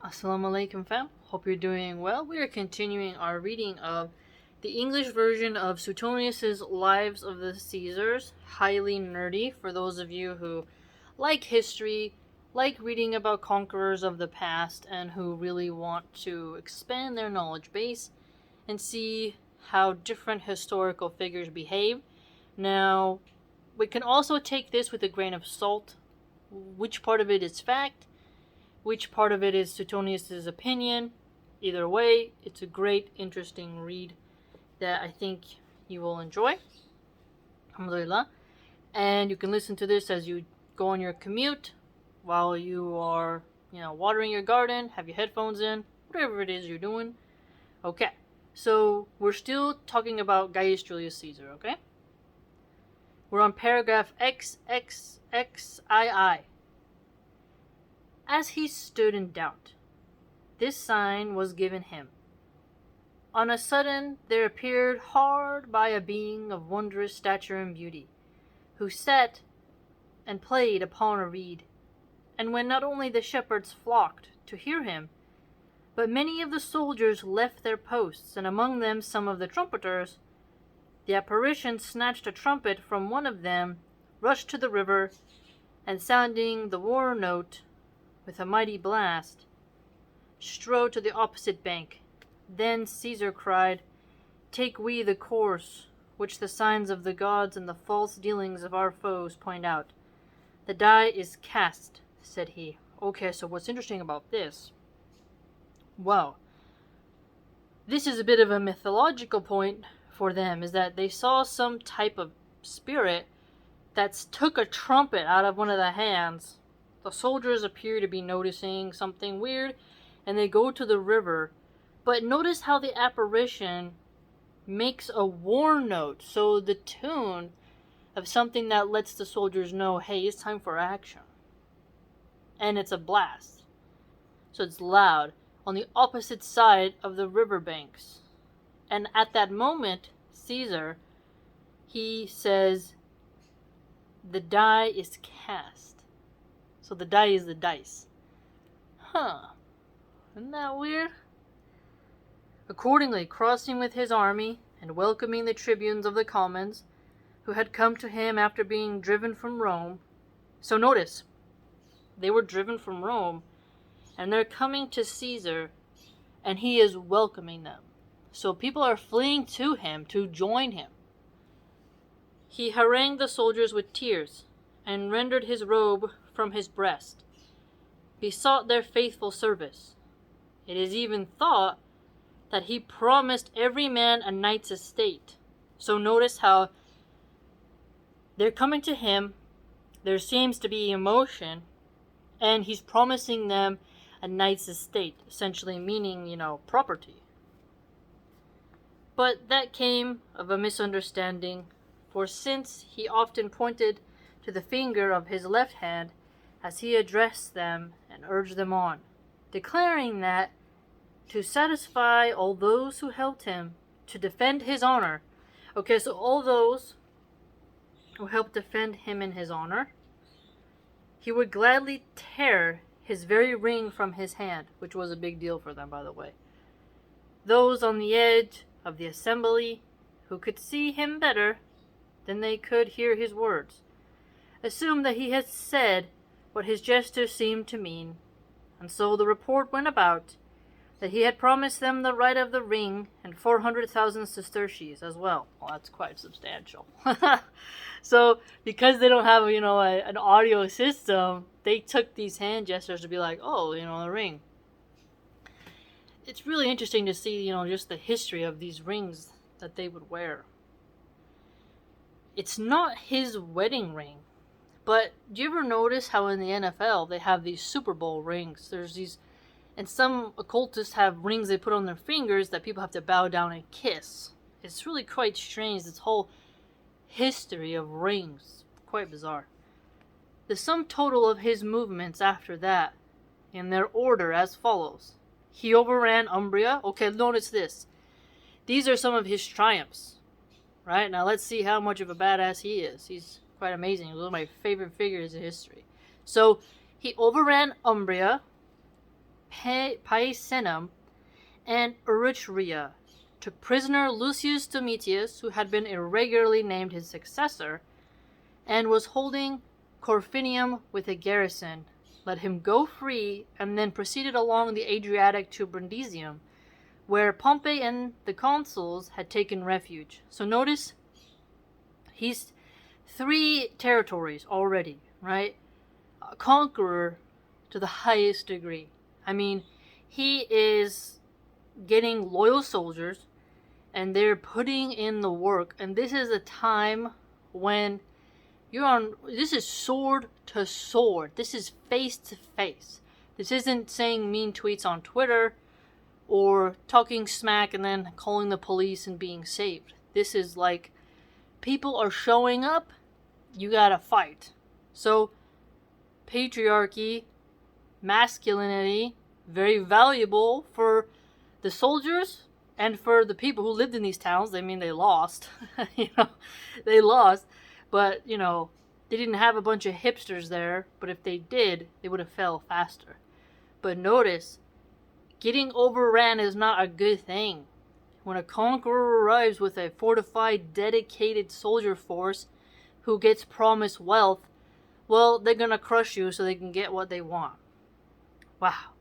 Assalamu alaikum fam, hope you're doing well. We are continuing our reading of the English version of Suetonius' Lives of the Caesars. Highly nerdy for those of you who like history, like reading about conquerors of the past, and who really want to expand their knowledge base and see how different historical figures behave. Now, we can also take this with a grain of salt. Which part of it is fact? Which part of it is Suetonius' opinion? Either way, it's a great, interesting read that I think you will enjoy. Alhamdulillah. And you can listen to this as you go on your commute, while you are, watering your garden, have your headphones in, whatever it is you're doing. Okay, so we're still talking about Gaius Julius Caesar, okay? We're on paragraph XXXII. As he stood in doubt, this sign was given him. On a sudden there appeared hard by a being of wondrous stature and beauty, who sat and played upon a reed. And when not only the shepherds flocked to hear him, but many of the soldiers left their posts, and among them some of the trumpeters, the apparition snatched a trumpet from one of them, rushed to the river, and sounding the war note with a mighty blast, strode to the opposite bank. Then Caesar cried, "Take we the course which the signs of the gods and the false dealings of our foes point out. The die is cast," said he. Okay, so what's interesting about this? Wow. This is a bit of a mythological point for them, is that they saw some type of spirit that took a trumpet out of one of the hands. The soldiers appear to be noticing something weird, and they go to the river. But notice how the apparition makes a war note, so the tune of something that lets the soldiers know, hey, it's time for action. And it's a blast. So it's loud on the opposite side of the riverbanks. And at that moment, Caesar, he says, the die is cast. So the die is the dice. Isn't that weird? Accordingly, crossing with his army and welcoming the tribunes of the commons, who had come to him after being driven from Rome. So notice, they were driven from Rome, and they're coming to Caesar, and he is welcoming them. So people are fleeing to him to join him. He harangued the soldiers with tears, and rendered his robe from his breast, besought their faithful service. It is even thought that he promised every man a knight's estate. So notice how they're coming to him, there seems to be emotion, and he's promising them a knight's estate, essentially meaning, property. But that came of a misunderstanding, for since he often pointed to the finger of his left hand as he addressed them and urged them on, declaring that to satisfy all those who helped him to defend his honor. Okay, so all those who helped defend him in his honor, he would gladly tear his very ring from his hand, which was a big deal for them, by the way. Those on the edge of the assembly who could see him better than they could hear his words, assumed that he had said what his gesture seemed to mean, and so the report went about that he had promised them the right of the ring and 400,000 sesterces as well. Well, that's quite substantial. So, because they don't have, an audio system, they took these hand gestures to be like, oh, the ring. It's really interesting to see, just the history of these rings that they would wear. It's not his wedding ring. But do you ever notice how in the NFL they have these Super Bowl rings? There's these, and some occultists have rings they put on their fingers that people have to bow down and kiss. It's really quite strange, this whole history of rings. Quite bizarre. The sum total of his movements after that, in their order as follows. He overran Umbria. Okay, notice this. These are some of his triumphs. Right? Now let's see how much of a badass he is. He's quite amazing. He's one of my favorite figures in history. So he overran Umbria, Picenum and Eretria, took prisoner Lucius Domitius, who had been irregularly named his successor, and was holding Corfinium with a garrison, let him go free, and then proceeded along the Adriatic to Brundisium, where Pompey and the consuls had taken refuge. So notice, he's 3 territories already, right? A conqueror to the highest degree. I mean, he is getting loyal soldiers, and they're putting in the work. And this is a time when this is sword to sword. This is face to face. This isn't saying mean tweets on Twitter or talking smack and then calling the police and being saved. This is like, people are showing up, you gotta fight. So, patriarchy, masculinity, very valuable for the soldiers and for the people who lived in these towns. I mean, they lost. They lost. But, they didn't have a bunch of hipsters there. But if they did, they would have fell faster. But notice, getting overran is not a good thing. When a conqueror arrives with a fortified, dedicated soldier force who gets promised wealth, well, they're going to crush you so they can get what they want. Wow.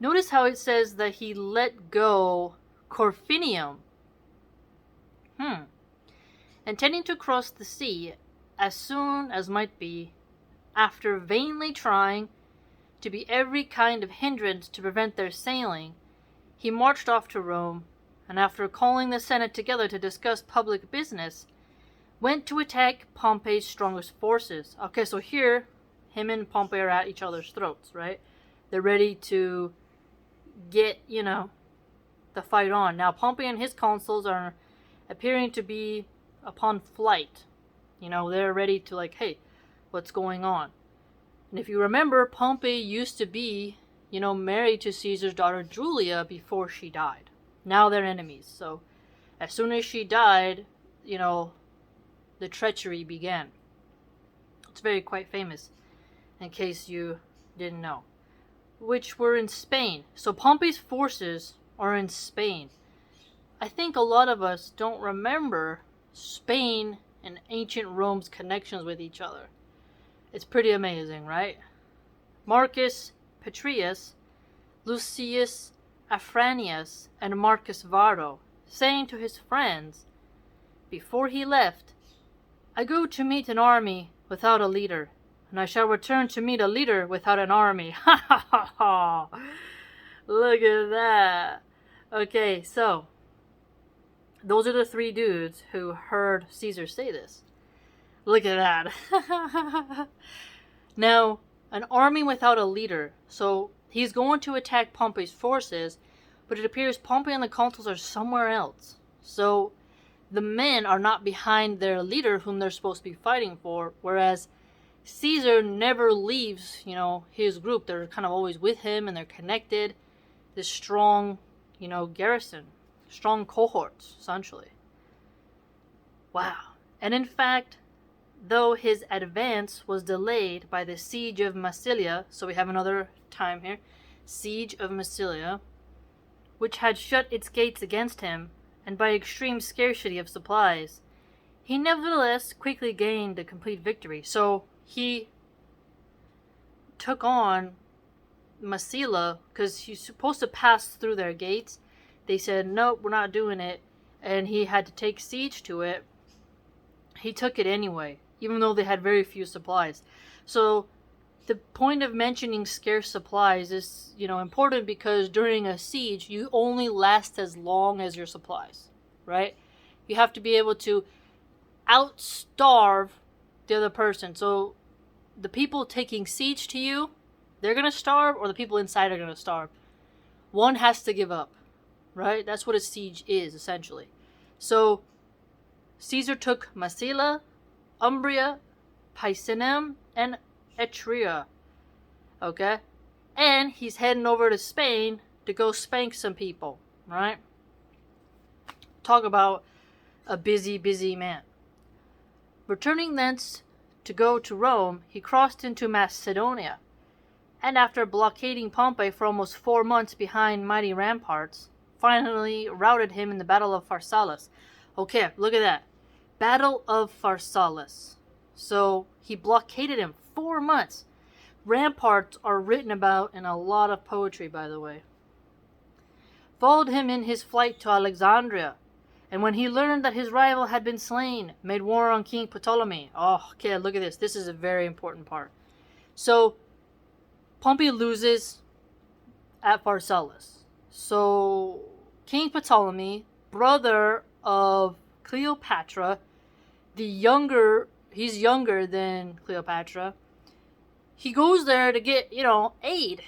Notice how it says that he let go Corfinium. Intending to cross the sea as soon as might be, after vainly trying to be every kind of hindrance to prevent their sailing, he marched off to Rome, and after calling the Senate together to discuss public business, went to attack Pompey's strongest forces. Okay, so here, him and Pompey are at each other's throats, right? They're ready to get, the fight on. Now, Pompey and his consuls are appearing to be upon flight. They're ready to hey, what's going on? And if you remember, Pompey used to be, married to Caesar's daughter Julia before she died. Now they're enemies. So as soon as she died, the treachery began. It's quite famous, in case you didn't know. Which were in Spain. So Pompey's forces are in Spain. I think a lot of us don't remember Spain and ancient Rome's connections with each other. It's pretty amazing, right? Marcus Petreius, Lucius Afranius, and Marcus Varro, saying to his friends, before he left, I go to meet an army without a leader, and I shall return to meet a leader without an army. Ha ha ha ha! Look at that. Okay, so those are the 3 dudes who heard Caesar say this. Look at that. Now, an army without a leader. So he's going to attack Pompey's forces, but it appears Pompey and the consuls are somewhere else. So the men are not behind their leader whom they're supposed to be fighting for, whereas Caesar never leaves, his group. They're kind of always with him and they're connected. This strong, garrison. Strong cohorts, essentially. Wow. And in fact, though his advance was delayed by the siege of Masilia, so we have another time here, siege of Masilia, which had shut its gates against him, and by extreme scarcity of supplies, he nevertheless quickly gained a complete victory. So he took on Masilia because he's supposed to pass through their gates. They said, nope, we're not doing it. And he had to take siege to it. He took it anyway, even though they had very few supplies. So the point of mentioning scarce supplies is, important because during a siege, you only last as long as your supplies, right? You have to be able to outstarve the other person. So the people taking siege to you, they're going to starve, or the people inside are going to starve. One has to give up. Right? That's what a siege is, essentially. So, Caesar took Masilia, Umbria, Picenum, and Etruria. Okay? And he's heading over to Spain to go spank some people. Right? Talk about a busy, busy man. Returning thence to go to Rome, he crossed into Macedonia, and after blockading Pompey for almost 4 months behind mighty ramparts, finally routed him in the Battle of Farsalas. Okay, look at that. Battle of Farsalas. So he blockaded him 4 months. Ramparts are written about in a lot of poetry, by the way. Followed him in his flight to Alexandria, and when he learned that his rival had been slain, made war on King Ptolemy. Oh, okay, look at this. This is a very important part. So, Pompey loses at Farsalas. So, King Ptolemy, brother of Cleopatra, he's younger than Cleopatra. He goes there to get, aid.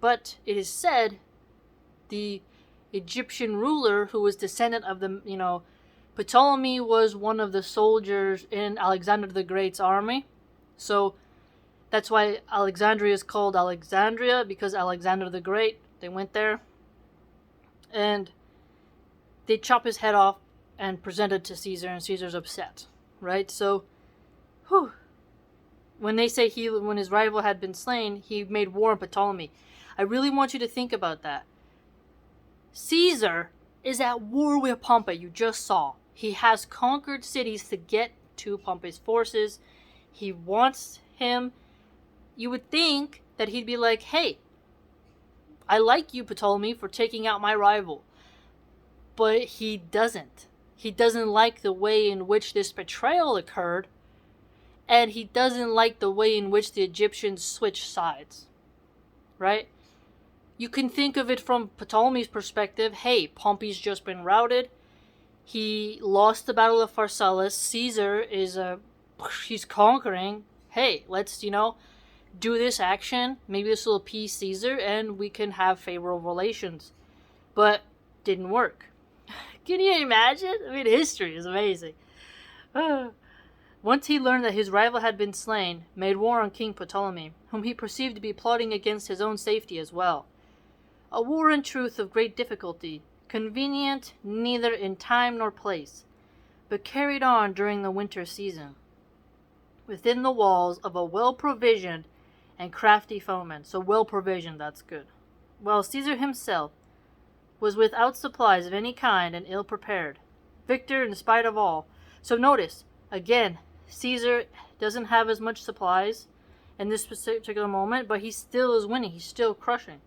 But it is said the Egyptian ruler who was descendant of the, Ptolemy was one of the soldiers in Alexander the Great's army. So that's why Alexandria is called Alexandria, because Alexander the Great, they went there and they chop his head off and present it to Caesar, and Caesar's upset, right? So, when they say when his rival had been slain, he made war on Ptolemy. I really want you to think about that. Caesar is at war with Pompey, you just saw. He has conquered cities to get to Pompey's forces. He wants him. You would think that he'd be like, hey, I like you, Ptolemy, for taking out my rival. But he doesn't. He doesn't like the way in which this betrayal occurred. And he doesn't like the way in which the Egyptians switched sides. Right? You can think of it from Ptolemy's perspective. Hey, Pompey's just been routed. He lost the Battle of Farsalas. Caesar he's conquering. Hey, let's, do this action. Maybe this will appease Caesar and we can have favorable relations. But didn't work. Can you imagine? I mean, history is amazing. Once he learned that his rival had been slain, made war on King Ptolemy, whom he perceived to be plotting against his own safety as well. A war in truth of great difficulty, convenient neither in time nor place, but carried on during the winter season, within the walls of a well-provisioned and crafty foeman. So well-provisioned, that's good. While Caesar himself was without supplies of any kind and ill-prepared, victor in spite of all. So notice, again, Caesar doesn't have as much supplies in this particular moment, but he still is winning. He's still crushing.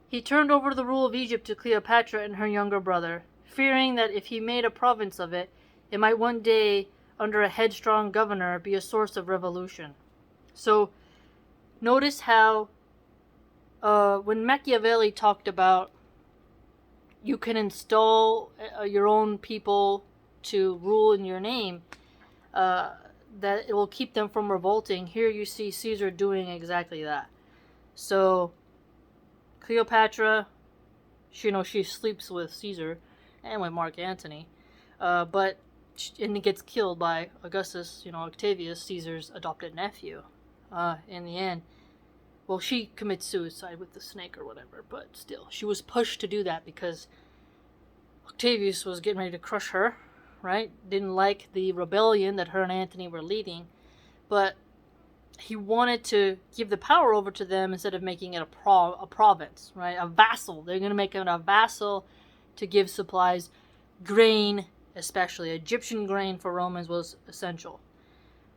He turned over the rule of Egypt to Cleopatra and her younger brother, fearing that if he made a province of it, it might one day, under a headstrong governor, be a source of revolution. So, notice how when Machiavelli talked about you can install your own people to rule in your name, that it will keep them from revolting. Here you see Caesar doing exactly that. So, Cleopatra, she sleeps with Caesar and with Mark Antony, and it gets killed by Augustus, Octavius, Caesar's adopted nephew. In the end, well, she commits suicide with the snake or whatever, but still, she was pushed to do that because Octavius was getting ready to crush her, right? Didn't like the rebellion that her and Antony were leading, but he wanted to give the power over to them instead of making it a province, right? A vassal. They're going to make it a vassal to give supplies. Grain, especially. Egyptian grain for Romans was essential.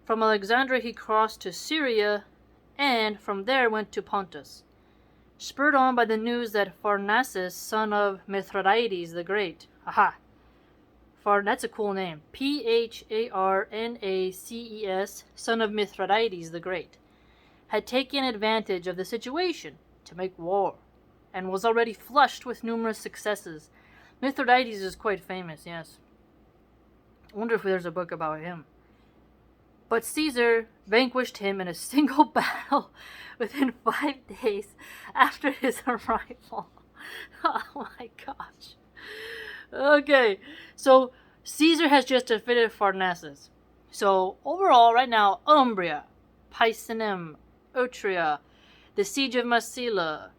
From Alexandria he crossed to Syria and from there went to Pontus. Spurred on by the news that Pharnaces, son of Mithridates the Great, that's a cool name. Pharnaces, son of Mithridates the Great, had taken advantage of the situation to make war, and was already flushed with numerous successes. Mithridates is quite famous, yes. I wonder if there's a book about him. But Caesar vanquished him in a single battle within 5 days after his arrival. Oh my gosh. Okay, so Caesar has just defeated Pharnaces. So overall, right now, Umbria, Picenum, Otria, the siege of Masilia.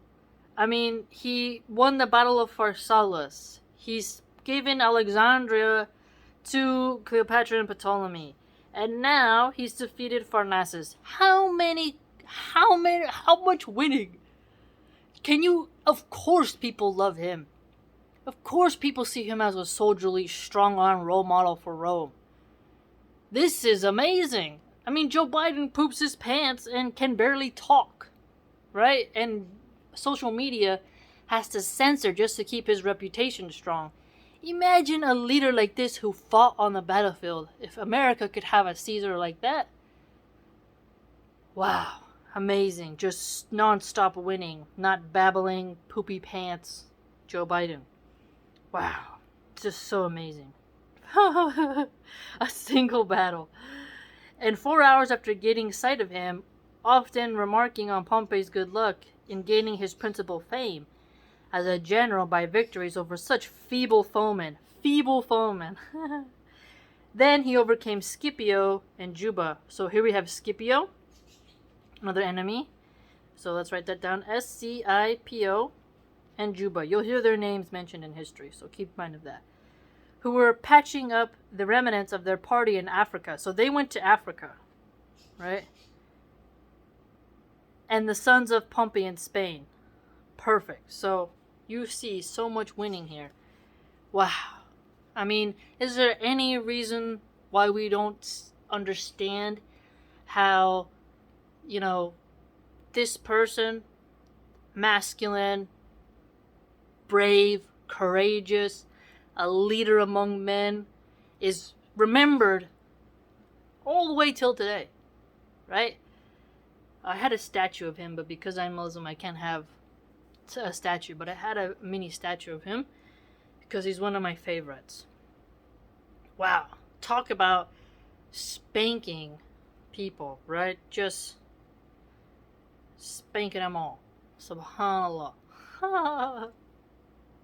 I mean, he won the Battle of Farsalas. He's given Alexandria to Cleopatra and Ptolemy. And now he's defeated Pharnaces. How How much winning? Of course people love him. Of course people see him as a soldierly, strong-arm role model for Rome. This is amazing. I mean, Joe Biden poops his pants and can barely talk, right? And social media has to censor just to keep his reputation strong. Imagine a leader like this who fought on the battlefield. If America could have a Caesar like that. Wow. Amazing. Just non-stop winning. Not babbling, poopy pants. Joe Biden. Wow. Just so amazing. A single battle. And 4 hours after getting sight of him, often remarking on Pompey's good luck in gaining his principal fame as a general by victories over such feeble foemen. Then he overcame Scipio and Juba. So here we have Scipio, another enemy. So let's write that down. Scipo and Juba. You'll hear their names mentioned in history, so keep mind of that. Who were patching up the remnants of their party in Africa. So they went to Africa, right? And the sons of Pompey in Spain. Perfect. So you see so much winning here. Wow. I mean, is there any reason why we don't understand how, this person, masculine, brave, courageous, a leader among men, is remembered all the way till today, right? I had a statue of him, but because I'm Muslim, I can't have a statue, but I had a mini statue of him because he's one of my favorites. Wow. Talk about spanking people, right? Just spanking them all. Subhanallah.